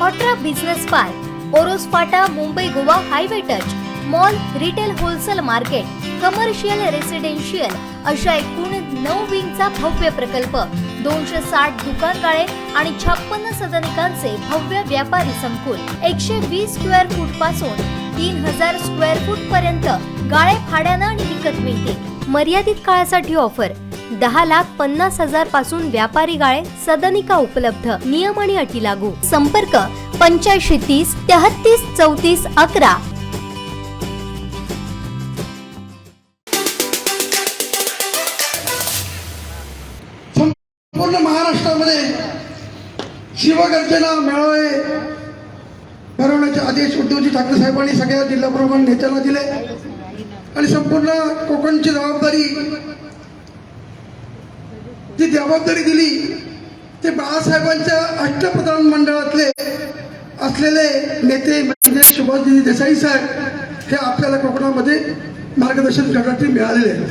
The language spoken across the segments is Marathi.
ऑट्रा बिझनेस पार्क, ओरोस फाटा, Mumbai Goa highway touch, mall, retail wholesale market, commercial residential अशा एकूण 9 विंगचा भव्य प्रकल्प, 260 दुकानगाळे आणि 56 सदनिकांचे भव्य व्यापारी संकुल, 120 स्क्वेअर फूट पासून 3000 स्क्वेअर फूट पर्यंत गाळे भाड्यानं आणि विकत मिळतील. मर्यादित काळासाठी ऑफर. 10,50,000 पासून व्यापारी गाळे, सदनिका उपलब्ध. नियम आणि अटी लागू. संपर्क 8530 33 34 11. संपूर्ण महाराष्ट्रामध्ये शिवगर्जना मेळावे भरवण्याचे आदेश उद्धवजी ठाकरे साहेबांनी सगळ्या जिल्हा प्रमुख नेत्यांना दिले आणि संपूर्ण कोकणची जबाबदारी दिली ते बाळासाहेबांच्या अष्टप्रधान मंडळातले असलेले नेते म्हणजे सुभाषजी देसाई साहेब हे आपल्याला कोकणामध्ये मार्गदर्शन करण्यासाठी मिळालेले आहेत.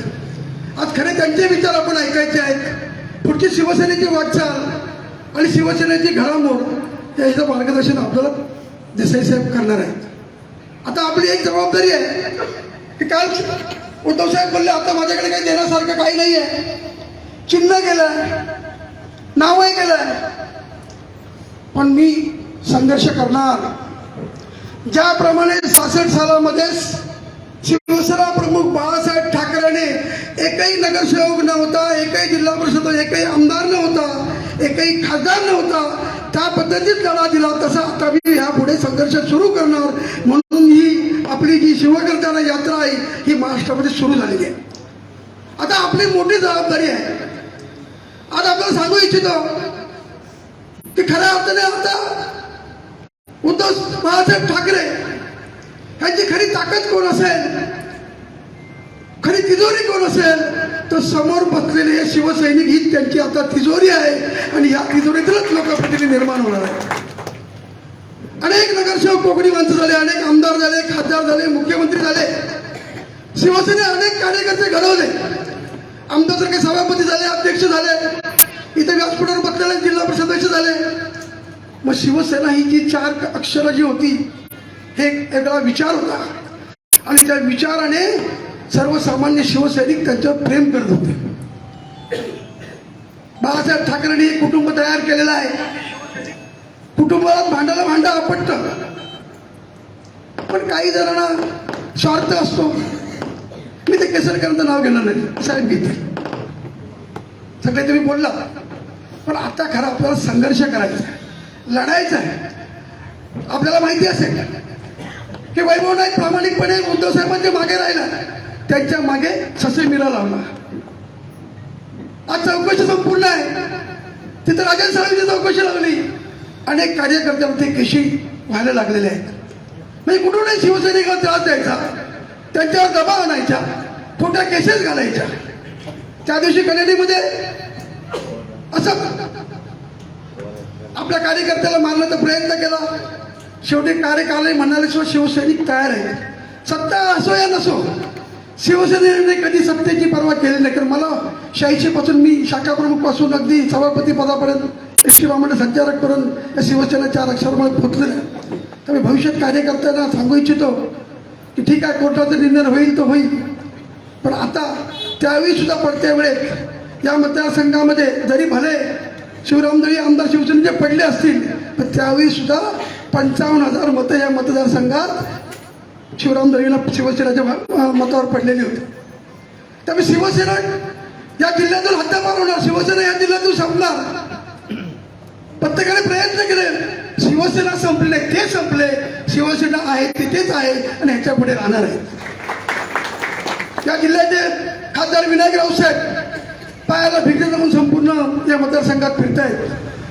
आज खरे त्यांचे विचार आपण ऐकायचे आहेत. पुढची शिवसेनेची वाटचाल आणि शिवसेनेची घडामोड याचं मार्गदर्शन आपल्याला देसाई साहेब करणार आहेत. आता आपली एक जबाबदारी आहे की काल उद्धव साहेब बोलले आता माझ्याकडे काही देण्यासारखं काही नाही आहे. चिन्ह केलंय, नावही केलंय, पण मी संघर्ष करणार. ज्याप्रमाणे 66 सालामध्ये शिवसेना प्रमुख बाळासाहेब ठाकरेने एकही नगरसेवक नव्हता, एकही जिल्हा परिषद, एकही आमदार नव्हता, एकही खासदार नव्हता, त्या पद्धतीत लढा दिला तसा आता मी ह्यापुढे संघर्ष सुरू करणार. म्हणून ही आपली जी शिवगर्जना यात्रा आहे ही महाराष्ट्रामध्ये सुरू झालेली आहे. आता आपली मोठी जबाबदारी आहे. आज आपल्याला सांगू इच्छितो की खऱ्या अर्थाने आता उद्धव बाळासाहेब ठाकरे ह्यांची खरी ताकद कोण असेल, खरी तिजोरी कोण असेल, तर समोर बसलेले हे शिवसैनिक ही त्यांची आता तिजोरी आहे आणि या तिजोरीतूनच लोकप्रतिनिधी निर्माण होणार आहे. अनेक नगरसेवक कोकणी माणसं झाले, अनेक आमदार झाले, खासदार झाले, मुख्यमंत्री झाले. शिवसेने अनेक कार्यकर्ते घडवले, आमदारसारखे सभापती झाले, अध्यक्ष झाले, इथे व्यासपीठावर बसलेले जिल्हा परिषद अध्यक्ष झाले. मग शिवसेना ही जी 4 अक्षरं जी होती हे एक वेगळा विचार होता आणि त्या विचाराने सर्वसामान्य शिवसैनिक त्यांच्यावर प्रेम करत होते. बाळासाहेब ठाकरेंनी एक कुटुंब तयार केलेलं आहे. कुटुंबात भांडायला भांडा आपटतं, पण काही जणांना स्वार्थ असतो. मी ते केसरकरांचं नाव घेणार नाही, साहेब घेतील, सगळे तुम्ही बोलला, पण आता खरं आपल्याला संघर्ष करायचा आहे, लढायचं आहे. आपल्याला माहिती असेल की वैभव नाईक प्रामाणिकपणे उद्धव साहेबांच्या मागे राहिला, त्यांच्या मागे ससे मिरा लावला. आज चौकशी संपूर्ण आहे, तिथे राजन साहेबांची चौकशी लागली. अनेक कार्यकर्त्यांना ते केशी व्हायला लागलेले आहेत. म्हणजे कुठूनही शिवसैनिकाला त्रास द्यायचा, त्यांच्यावर दबाव आणायचा, खोट्या केसेस घालायच्या. त्या दिवशी कनेडीमध्ये असं आपल्या कार्यकर्त्याला मारण्याचा प्रयत्न केला. शेवटी कार्यकारिणी म्हणाल्याशिवाय शिवसैनिक तयार आहे. सत्ता असो या नसो, शिवसेनेने कधी सत्तेची पर्वा केली नाही. तर मला 86 पासून मी शाखा प्रमुख पासून अगदी सभापती पदापर्यंत शिवरामाने संचालक करून या शिवसेना 4 अक्षरामुळे पोहोचलेलं आहे. तर मी भविष्यात कार्यकर्त्यांना सांगू इच्छितो की ठीक आहे, कोर्टाचा निर्णय होईल तो होईल, पण आता त्यावेळी सुद्धा पडत्या वेळेत या मतदारसंघामध्ये जरी भले शिवरामदेवी आमदार शिवसेनेचे पडले असतील, पण त्यावेळी सुद्धा 55,000 मतं या मतदारसंघात शिवरामदेवीला शिवसेनेच्या मतावर पडलेली होती. त्यामुळे शिवसेना या जिल्ह्यातून हद्दपार होणार, शिवसेना या जिल्ह्यातून संपणार. प्रत्येकाने प्रयत्न केले, शिवसेना संपले नाही, ते संपले. शिवसेना आहे तिथेच आहे आणि ह्याच्या पुढे राहणार आहे. या जिल्ह्याचे खासदार विनायक रावसाहेब पायाला भिकले जाऊन संपूर्ण या मतदारसंघात फिरतायत,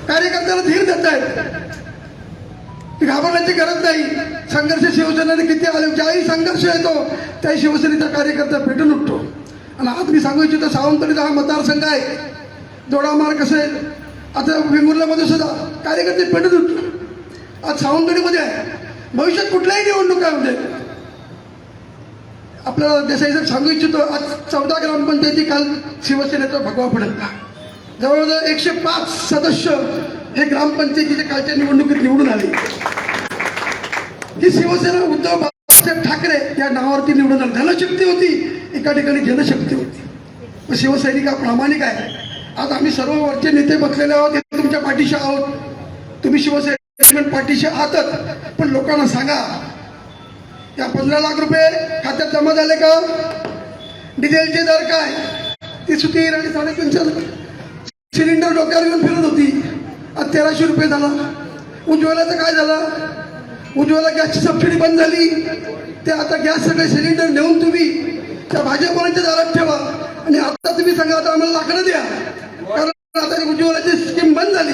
कार्यकर्त्याला धीर देत आहेत. घाबरण्याची गरज नाही. संघर्ष शिवसेनेने किती आले, ज्याही संघर्ष येतो त्याही शिवसेनेचा कार्यकर्ता पेटून उठतो. आणि आज मी सांगू इच्छितो, सावंतवाडीचा हा मतदारसंघ आहे, दोडामार्ग असेल, आता वेंगुर्ल्यामध्ये सुद्धा कार्यकर्ते पेटून उठतो. आज सावंतवाडीमध्ये आहे, भविष्यात कुठल्याही निवडणुकामध्ये आपल्याला देसाई साहेब सांगू इच्छितो. आज 14 ग्रामपंचायती काल शिवसेनेचा भगवा पडला. जवळजवळ 105 सदस्य हे ग्रामपंचायतीच्या कालच्या निवडणुकीत निवडून आले. ही शिवसेना उद्धव बाळासाहेब ठाकरे या नावावरती निवडून आली. धनशक्ती होती, एका ठिकाणी जनशक्ती होती. पण शिवसैनिक हा प्रामाणिक आहे. आज आम्ही सर्व वरचे नेते बसलेले आहोत, हे तुमच्या पाठीशी आहोत. तुम्ही शिवसैनिक पाठीशी आहातच, पण लोकांना सांगा या 15 लाख रुपये खात्यात जमा झाले का? डिझेलचे दर काय? ती सुधीर आणि 350 सिलेंडर डोक्यावर घेऊन फिरत होती, आज 1300 रुपये झाला. उज्ज्वलाचं काय झालं? उज्ज्वला गॅसची सबसिडी बंद झाली. ते आता गॅस सगळे सिलेंडर नेऊन तुम्ही त्या भाजपवाल्यांच्या दारात ठेवा आणि आता तुम्ही सांगा आता आम्हाला लाकडं द्या, कारण आता उज्ज्वलाची स्कीम बंद झाली.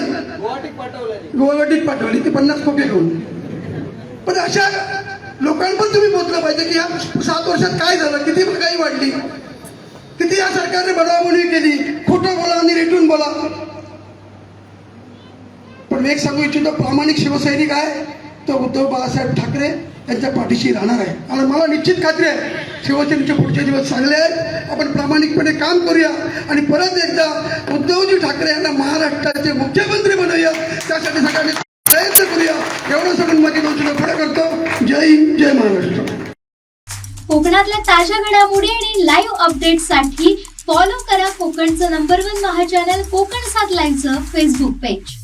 गुवाहाटीत पाठवली ती 50 कोटी घेऊन. पण अशा लोकांपर्यंत तुम्ही पोहोचलं पाहिजे की या 7 वर्षात काय झालं, किती महागाई वाढली, किती या सरकारने बडवाबोली केली, खोटं बोला आणि रेटून बोला. पण एक सांगू इच्छितो, प्रामाणिक शिवसैनिक आहे तो उद्धव बाळासाहेब ठाकरे यांच्या पाठीशी राहणार आहे. आणि मला निश्चित खात्री आहे शिवसेनेचे पुढचे दिवस चांगले आहेत. आपण प्रामाणिकपणे काम करूया आणि परत एकदा उद्धवजी ठाकरे यांना महाराष्ट्राचे मुख्यमंत्री बनवूया. त्यासाठी सगळ्यांनी प्रयत्न करूया. एवढं सगळं माझी 2 शब्द पुढे करतो. जय हिंद, जय महाराष्ट्र. कोकणातल्या ताज्या घडामोडी आणि लाईव्ह अपडेट्ससाठी फॉलो करा कोकणचं नंबर 1 महा चॅनल कोकण 7 लाईव्हचं फेसबुक पेज.